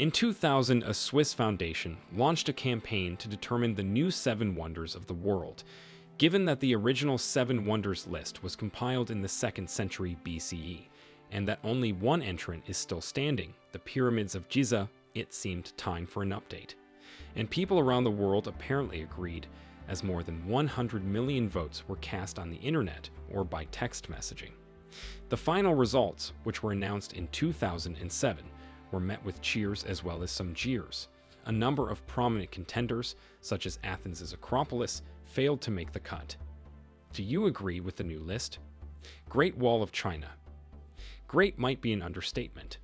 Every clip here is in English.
In 2000, a Swiss foundation launched a campaign to determine the new seven wonders of the world, given that the original Seven Wonders list was compiled in the 2nd century BCE, and that only one entrant is still standing, the Pyramids of Giza. It seemed time for an update. And people around the world apparently agreed, as more than 100 million votes were cast on the internet or by text messaging. The final results, which were announced in 2007, were met with cheers as well as some jeers. A number of prominent contenders, such as Athens' Acropolis, failed to make the cut. Do you agree with the new list? Great Wall of China. Great might be an understatement.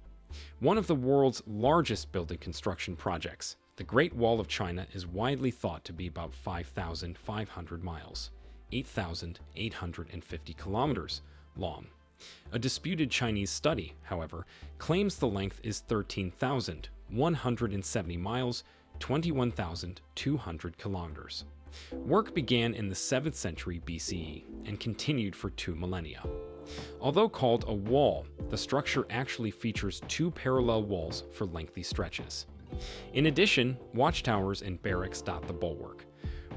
One of the world's largest building construction projects, the Great Wall of China is widely thought to be about 5,500 miles, 8,850 kilometers long. A disputed Chinese study, however, claims the length is 13,170 miles, 21,200 kilometers. Work began in the 7th century BCE and continued for 2 millennia. Although called a wall, the structure actually features 2 parallel walls for lengthy stretches. In addition, watchtowers and barracks dot the bulwark.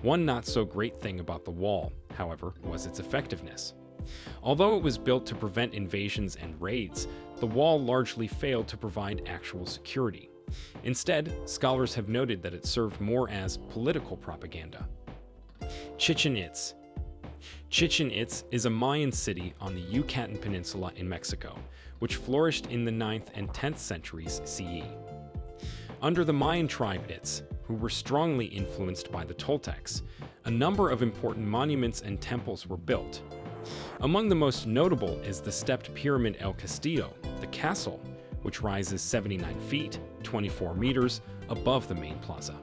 One not-so-great thing about the wall, however, was its effectiveness. Although it was built to prevent invasions and raids, the wall largely failed to provide actual security. Instead, scholars have noted that it served more as political propaganda. Chichen Itza. Chichen Itza is a Mayan city on the Yucatan Peninsula in Mexico, which flourished in the 9th and 10th centuries CE. Under the Mayan tribe Itza, who were strongly influenced by the Toltecs, a number of important monuments and temples were built. Among the most notable is the stepped Pyramid El Castillo, the castle, which rises 79 feet, 24 meters, above the main plaza.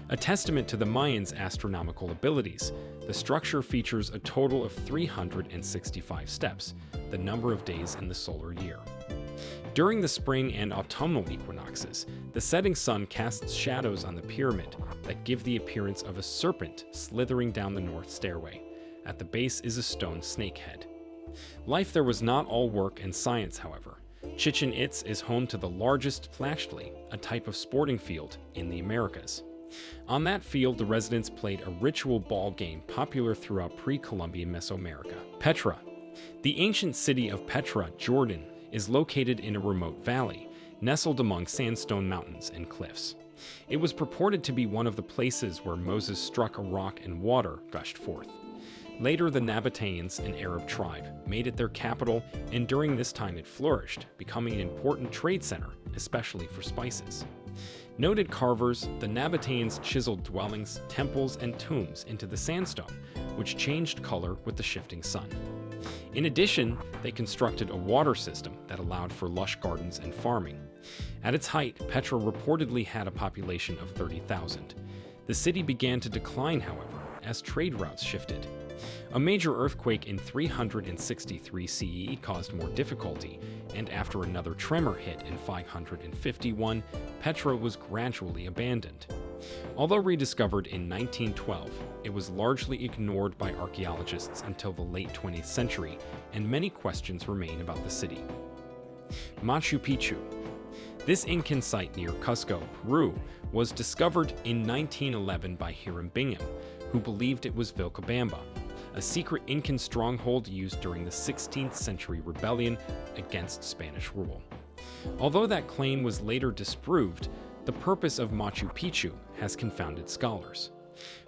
A testament to the Mayans' astronomical abilities, the structure features a total of 365 steps, the number of days in the solar year. During the spring and autumnal equinoxes, the setting sun casts shadows on the pyramid that give the appearance of a serpent slithering down the north stairway. At the base is a stone snake head. Life there was not all work and science, however. Chichen Itza is home to the largest Flashley, a type of sporting field, in the Americas. On that field, the residents played a ritual ball game popular throughout pre-Columbian Mesoamerica. Petra. The ancient city of Petra, Jordan, is located in a remote valley, nestled among sandstone mountains and cliffs. It was purported to be one of the places where Moses struck a rock and water gushed forth. Later, the Nabateans, an Arab tribe, made it their capital, and during this time it flourished, becoming an important trade center, especially for spices. Noted carvers, the Nabateans chiseled dwellings, temples, and tombs into the sandstone, which changed color with the shifting sun. In addition, they constructed a water system that allowed for lush gardens and farming. At its height, Petra reportedly had a population of 30,000. The city began to decline, however, as trade routes shifted. A major earthquake in 363 CE caused more difficulty, and after another tremor hit in 551, Petra was gradually abandoned. Although rediscovered in 1912, it was largely ignored by archaeologists until the late 20th century, and many questions remain about the city. Machu Picchu. This Incan site near Cusco, Peru, was discovered in 1911 by Hiram Bingham, who believed it was Vilcabamba, a secret Incan stronghold used during the 16th century rebellion against Spanish rule. Although that claim was later disproved, the purpose of Machu Picchu has confounded scholars.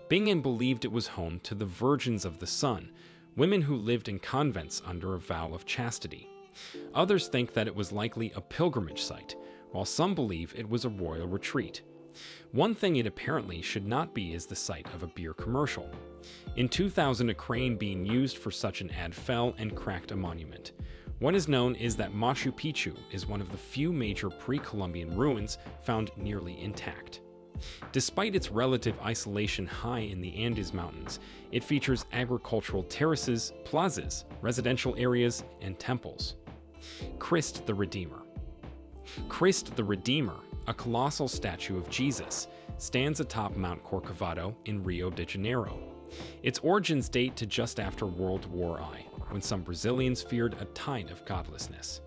Bingham believed it was home to the Virgins of the Sun, women who lived in convents under a vow of chastity. Others think that it was likely a pilgrimage site, while some believe it was a royal retreat. One thing it apparently should not be is the site of a beer commercial. In 2000, a crane being used for such an ad fell and cracked a monument. What is known is that Machu Picchu is one of the few major pre-Columbian ruins found nearly intact. Despite its relative isolation high in the Andes Mountains, it features agricultural terraces, plazas, residential areas, and temples. Christ the Redeemer. Christ the Redeemer, a colossal statue of Jesus, stands atop Mount Corcovado in Rio de Janeiro. Its origins date to just after World War I, when some Brazilians feared a tide of godlessness.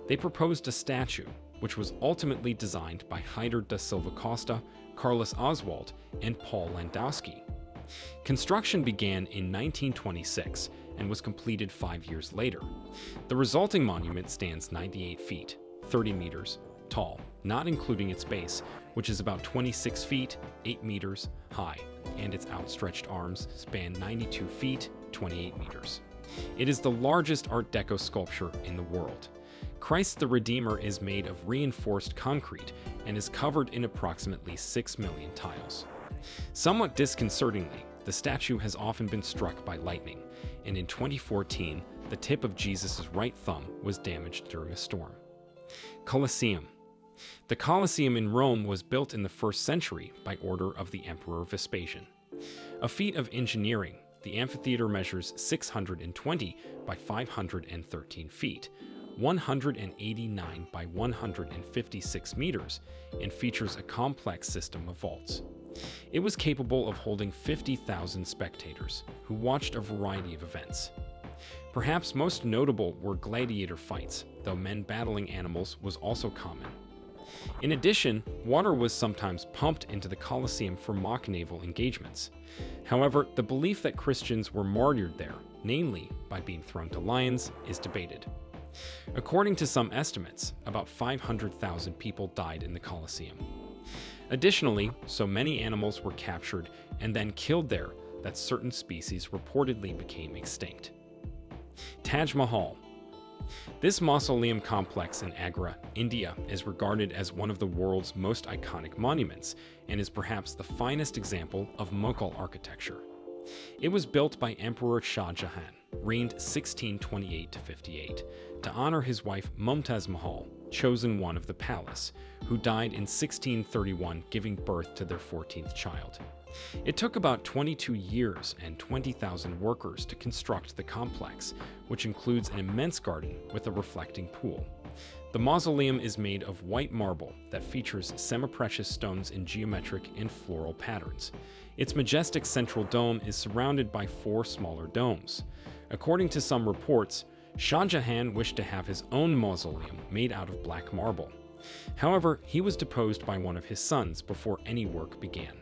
They proposed a statue, which was ultimately designed by Heider da Silva Costa, Carlos Oswald, and Paul Landowski. Construction began in 1926 and was completed 5 years later. The resulting monument stands 98 feet, 30 meters, tall, not including its base, which is about 26 feet, 8 meters high, and its outstretched arms span 92 feet, 28 meters. It is the largest Art Deco sculpture in the world. Christ the Redeemer is made of reinforced concrete and is covered in approximately 6 million tiles. Somewhat disconcertingly, the statue has often been struck by lightning, and in 2014, the tip of Jesus' right thumb was damaged during a storm. Colosseum. The Colosseum in Rome was built in the 1st century by order of the Emperor Vespasian. A feat of engineering, the amphitheater measures 620 by 513 feet, 189 by 156 meters, and features a complex system of vaults. It was capable of holding 50,000 spectators, who watched a variety of events. Perhaps most notable were gladiator fights, though men battling animals was also common. In addition, water was sometimes pumped into the Colosseum for mock naval engagements. However, the belief that Christians were martyred there, namely by being thrown to lions, is debated. According to some estimates, about 500,000 people died in the Colosseum. Additionally, so many animals were captured and then killed there that certain species reportedly became extinct. Taj Mahal. This mausoleum complex in Agra, India, is regarded as one of the world's most iconic monuments and is perhaps the finest example of Mughal architecture. It was built by Emperor Shah Jahan, reigned 1628 to 58, to honor his wife Mumtaz Mahal, chosen one of the palace, who died in 1631, giving birth to their 14th child. It took about 22 years and 20,000 workers to construct the complex, which includes an immense garden with a reflecting pool. The mausoleum is made of white marble that features semi-precious stones in geometric and floral patterns. Its majestic central dome is surrounded by 4 smaller domes. According to some reports, Shah Jahan wished to have his own mausoleum made out of black marble. However, he was deposed by one of his sons before any work began.